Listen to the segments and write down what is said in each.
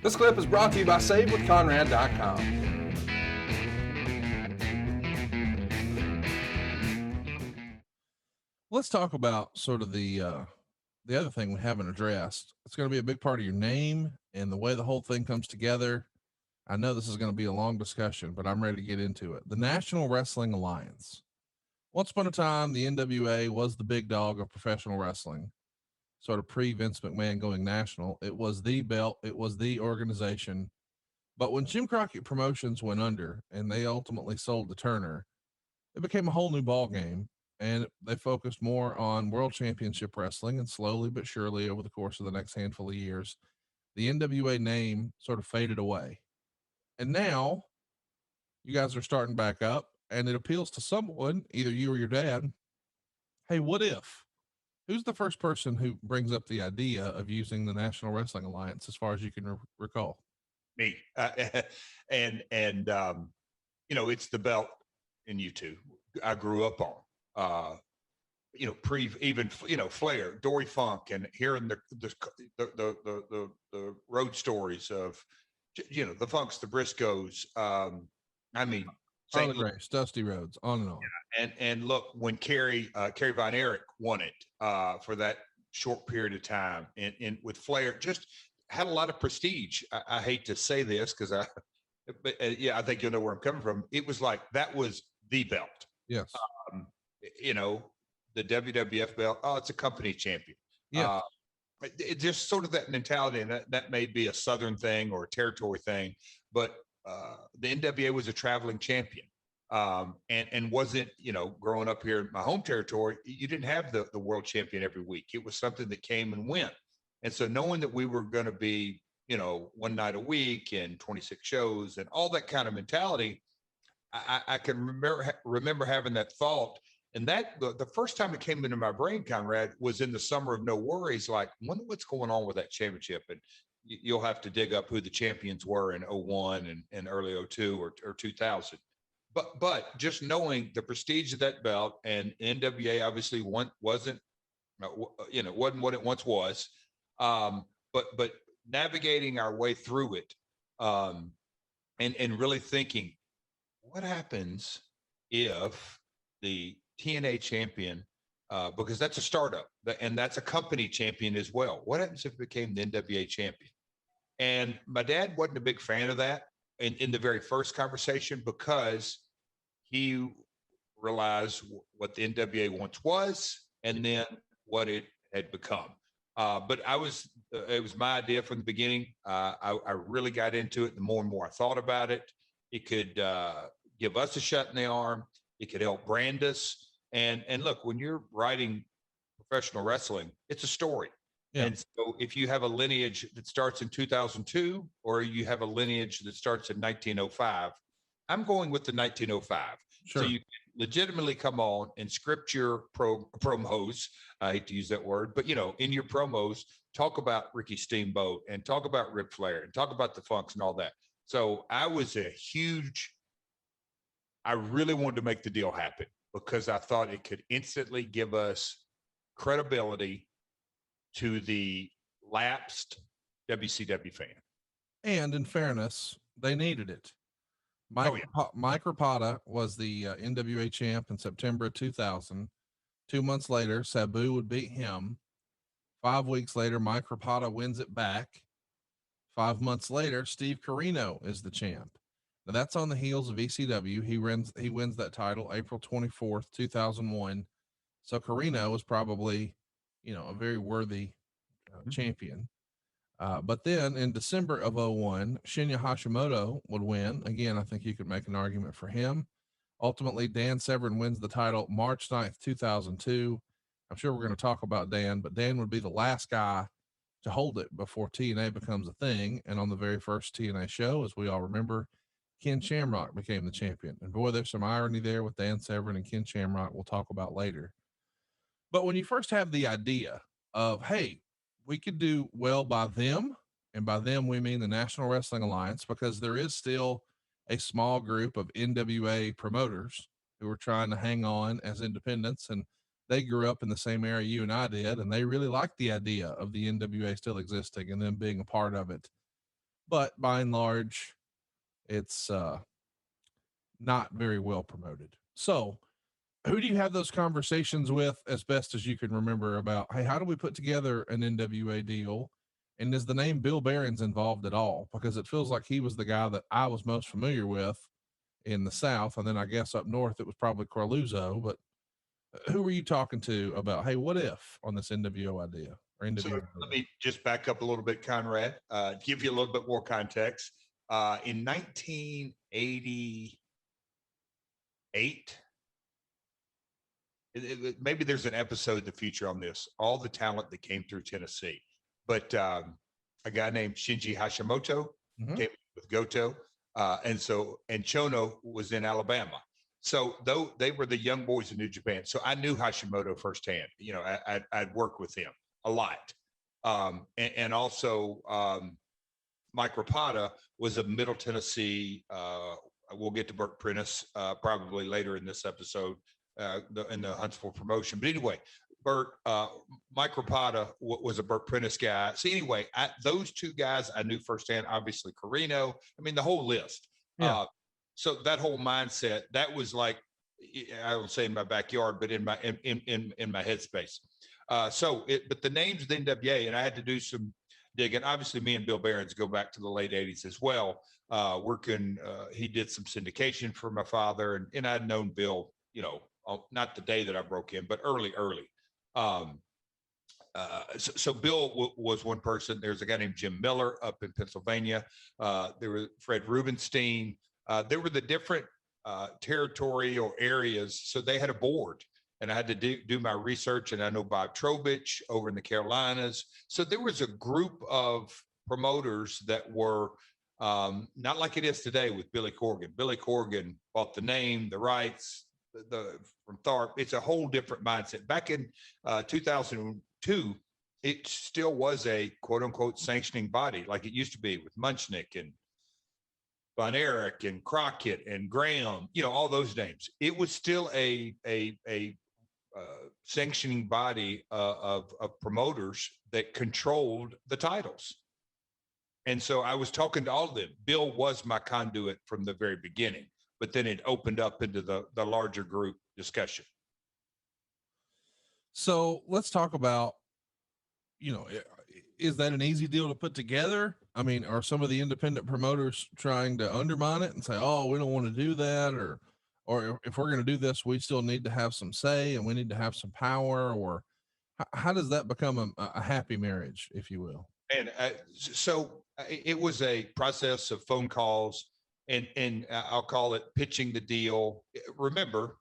This clip is brought to you by SaveWithConrad.com. Let's talk about sort of the other thing we haven't addressed. It's going to be a big part of your name and the way the whole thing comes together. I know this is going to be a long discussion, but I'm ready to get into it. The National Wrestling Alliance. Once upon a time, the NWA was the big dog of professional wrestling, sort of pre Vince McMahon going national. It was the belt. It was the organization. But when Jim Crockett Promotions went under and they ultimately sold to Turner, it became a whole new ball game, and they focused more on world championship wrestling. And slowly but surely over the course of the next handful of years, the NWA name sort of faded away. And now you guys are starting back up, and it appeals to someone, either you or your dad. Hey, what if? Who's the first person who brings up the idea of using the National Wrestling Alliance, as far as you can recall? Me. And it's the belt in U2 I grew up on. Flair, Dory Funk, and hearing the road stories of, the Funks, the Briscoes. Harley Race, Dusty Rhodes, on and on. Yeah, and look, when Kerry Von Erich won it for that short period of time, and with Flair, just had a lot of prestige. I hate to say this I think you'll know where I'm coming from. It was like that was the belt. Yes. The WWF belt. Oh, it's a company champion. Yeah. It's just sort of that mentality, and that may be a Southern thing or a territory thing, but the NWA was a traveling champion. And wasn't, growing up here in my home territory, you didn't have the world champion every week. It was something that came and went. And so knowing that we were going to be, one night a week and 26 shows and all that kind of mentality, I can remember having that thought. And that the first time it came into my brain, Conrad, was in the summer of No Worries. Like, wonder what's going on with that championship. And you'll have to dig up who the champions were in 01 and early 02 or 2000. But just knowing the prestige of that belt, and NWA obviously wasn't what it once was. But navigating our way through it, and really thinking, what happens if the TNA champion, because that's a startup, and that's a company champion as well. What happens if it became the NWA champion? And my dad wasn't a big fan of that in the very first conversation, because he realized what the NWA once was and then what it had become. But it was my idea from the beginning. I really got into it. The more and more I thought about it, it could give us a shot in the arm. It could help brand us. And look, when you're writing professional wrestling, it's a story. Yeah. And so if you have a lineage that starts in 2002, or you have a lineage that starts in 1905, I'm going with the 1905. Sure. So you can legitimately come on and script your promos. I hate to use that word, but in your promos, talk about Ricky Steamboat and talk about Ric Flair and talk about the Funks and all that. So I really wanted to make the deal happen, because I thought it could instantly give us credibility to the lapsed WCW fan. And in fairness, they needed it. Mike Rapata was the NWA champ in September of 2000. 2 months later, Sabu would beat him. 5 weeks later, Mike Rapata wins it back. 5 months later, Steve Corino is the champ. Now that's on the heels of ECW. He wins that title April 24th, 2001. So Corino was probably, a very worthy champion. But then in December of 01, Shinya Hashimoto would win. Again, I think you could make an argument for him. Ultimately, Dan Severn wins the title March 9th, 2002. I'm sure we're going to talk about Dan, but Dan would be the last guy to hold it before TNA becomes a thing. And on the very first TNA show, as we all remember, Ken Shamrock became the champion. And boy, there's some irony there with Dan Severn and Ken Shamrock we'll talk about later. But when you first have the idea of, hey, we could do well by them, and by them we mean the National Wrestling Alliance, because there is still a small group of NWA promoters who are trying to hang on as independents, and they grew up in the same area you and I did, and they really liked the idea of the NWA still existing and them being a part of it. but by and large, it's not very well promoted. So, who do you have those conversations with as best as you can remember about, hey, how do we put together an NWA deal? And is the name Bill Behrens involved at all? Because it feels like he was the guy that I was most familiar with in the South. And then I guess up north, it was probably Corluzzo. But who were you talking to about, hey, what if on this NWO idea or NWO? So let me just back up a little bit, Conrad, give you a little bit more context. In 1988, maybe there's an episode in the future on this, all the talent that came through Tennessee. But a guy named Shinji Hashimoto came with Goto. And Chono was in Alabama. So though they were the young boys in New Japan. So I knew Hashimoto firsthand. You know, I'd worked with him a lot. And also Mike Rapata was a Middle Tennessee. We'll get to Burt Prentice probably later in this episode in the Huntsville promotion. But anyway, Mike Rapata was a Burt Prentice guy. So anyway, those two guys I knew firsthand, obviously Carino, I mean, the whole list. Yeah. So that whole mindset, that was like, I would say in my backyard, but in my headspace. But the names of the NWA, and I had to do some digging. Obviously, me and Bill Behrens go back to the late 80s as well. Working, he did some syndication for my father, and I'd known Bill, you know, not the day that I broke in, but early. So Bill was one person. There's a guy named Jim Miller up in Pennsylvania. There was Fred Rubenstein. There were the different territorial areas. So they had a board, and I had to do my research. And I know Bob Trowbridge over in the Carolinas. So there was a group of promoters that were not like it is today with Billy Corgan. Billy Corgan bought the name, the rights, from Tharp. It's a whole different mindset. Back in 2002, it still was a quote unquote sanctioning body like it used to be with Munchnick and Von Erich and Crockett and Graham, you know, all those names. It was still a sanctioning body of promoters that controlled the titles. And so I was talking to all of them. Bill was my conduit from the very beginning, but then it opened up into the larger group discussion. So let's talk about, you know, is that an easy deal to put together? I mean, are some of the independent promoters trying to undermine it and say, oh, we don't want to do that? Or if we're going to do this, we still need to have some say and we need to have some power? Or how does that become a happy marriage, if you will? And so it was a process of phone calls and I'll call it pitching the deal. Remember,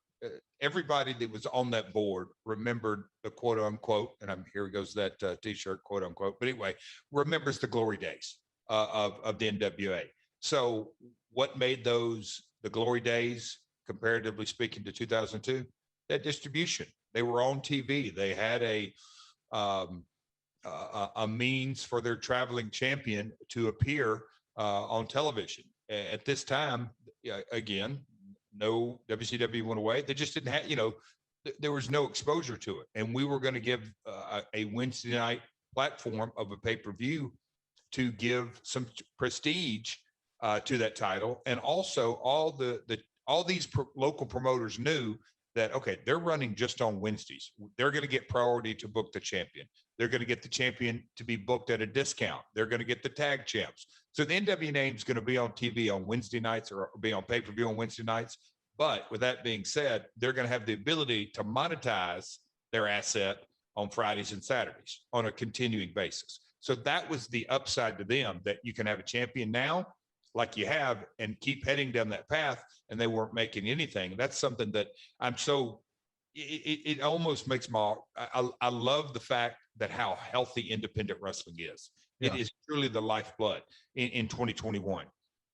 everybody that was on that board remembered the quote unquote, and here goes that t-shirt, quote unquote, but anyway, remembers the glory days of the NWA. So what made those the glory days, comparatively speaking to 2002? That distribution. They were on TV. They had a means for their traveling champion to appear on television. At this time, again, no WCW went away. They just didn't have, you know, there was no exposure to it. And we were going to give a Wednesday night platform of a pay-per-view to give some prestige to that title. And also all these local promoters knew that, okay, they're running just on Wednesdays. They're going to get priority to book the champion. They're going to get the champion to be booked at a discount. They're going to get the tag champs. So the NWA name is going to be on TV on Wednesday nights or be on pay-per-view on Wednesday nights. But with that being said, they're going to have the ability to monetize their asset on Fridays and Saturdays on a continuing basis. So that was the upside to them, that you can have a champion now like you have and keep heading down that path, and they weren't making anything. That's something that I'm so, it almost makes I love the fact that how healthy independent wrestling is. Yeah. It is truly the lifeblood in 2021.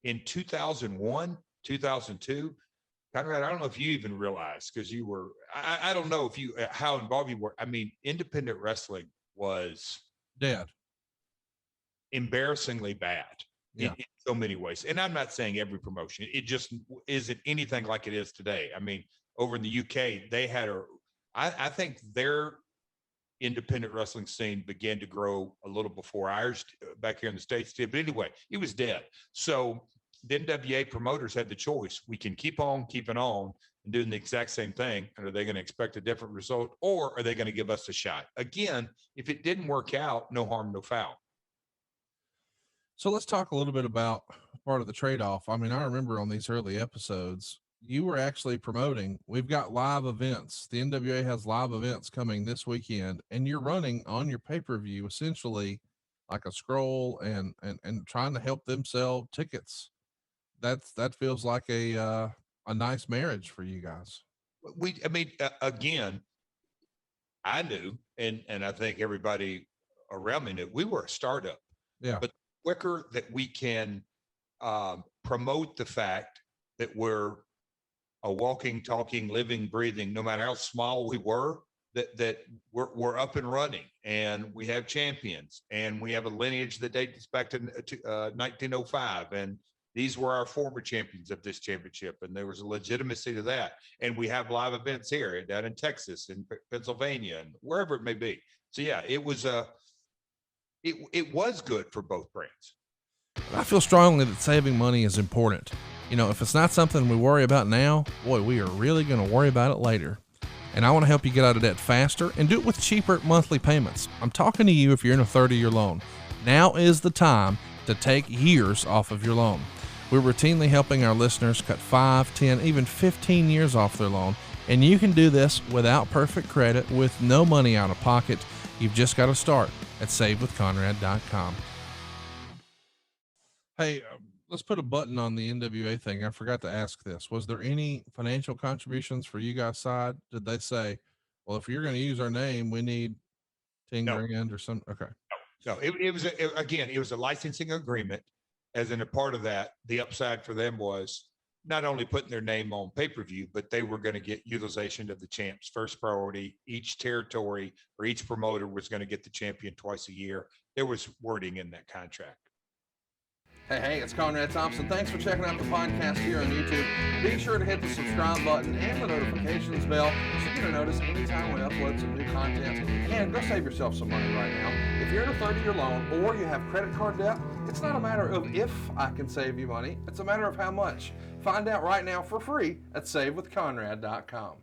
In 2001, 2002, Conrad, I don't know if you even realized, because you were, I don't know if you, how involved you were. I mean, independent wrestling was dead, embarrassingly bad. Yeah. In so many ways. And I'm not saying every promotion, it just isn't anything like it is today. I mean, over in the UK, they had I think their independent wrestling scene began to grow a little before ours back here in the States did. But anyway, it was dead. So the NWA promoters had the choice. We can keep on keeping on and doing the exact same thing. And are they going to expect a different result, or are they going to give us a shot? Again, if it didn't work out, no harm, no foul. So let's talk a little bit about part of the trade-off. I mean, I remember on these early episodes, you were actually promoting, we've got live events. The NWA has live events coming this weekend, and you're running on your pay-per-view essentially like a scroll and trying to help them sell tickets. That feels like a nice marriage for you guys. Again, I knew, and I think everybody around me knew, we were a startup. Yeah. But quicker that we can promote the fact that we're a walking, talking, living, breathing, no matter how small we were, that we're up and running, and we have champions, and we have a lineage that dates back to 1905, and these were our former champions of this championship, and there was a legitimacy to that. And we have live events here down in Texas and Pennsylvania and wherever it may be. So yeah, it was good for both brands. I feel strongly that saving money is important. You know, if it's not something we worry about now, boy, we are really going to worry about it later. And I want to help you get out of debt faster and do it with cheaper monthly payments. I'm talking to you if you're in a 30-year loan. Now is the time to take years off of your loan. We're routinely helping our listeners cut 5, 10, even 15 years off their loan. And you can do this without perfect credit with no money out of pocket. You've just got to start at savewithconrad.com. Hey, let's put a button on the NWA thing. I forgot to ask this. Was there any financial contributions for you guys' side? Did they say, well, if you're going to use our name, we need 10 grand or something? Okay. No, it was a licensing agreement. As in a part of that, the upside for them was not only putting their name on pay-per-view, but they were going to get utilization of the champs first priority. Each territory or each promoter was going to get the champion twice a year. There was wording in that contract. Hey, it's Conrad Thompson. Thanks for checking out the podcast here on YouTube. Be sure to hit the subscribe button and the notifications bell so you get a notice anytime we upload some new content. And go save yourself some money right now. If you're in a 30-year loan or you have credit card debt, it's not a matter of if I can save you money. It's a matter of how much. Find out right now for free at savewithconrad.com.